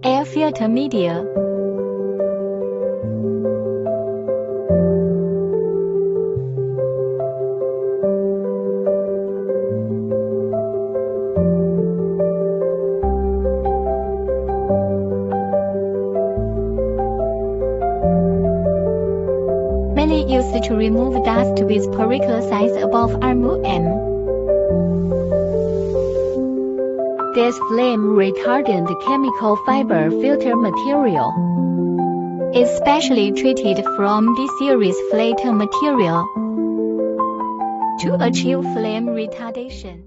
Air filter media. Mainly used to remove dust with particle size above mm. This flame-retardant chemical fiber filter material is specially treated from D-series flat material to achieve flame retardation.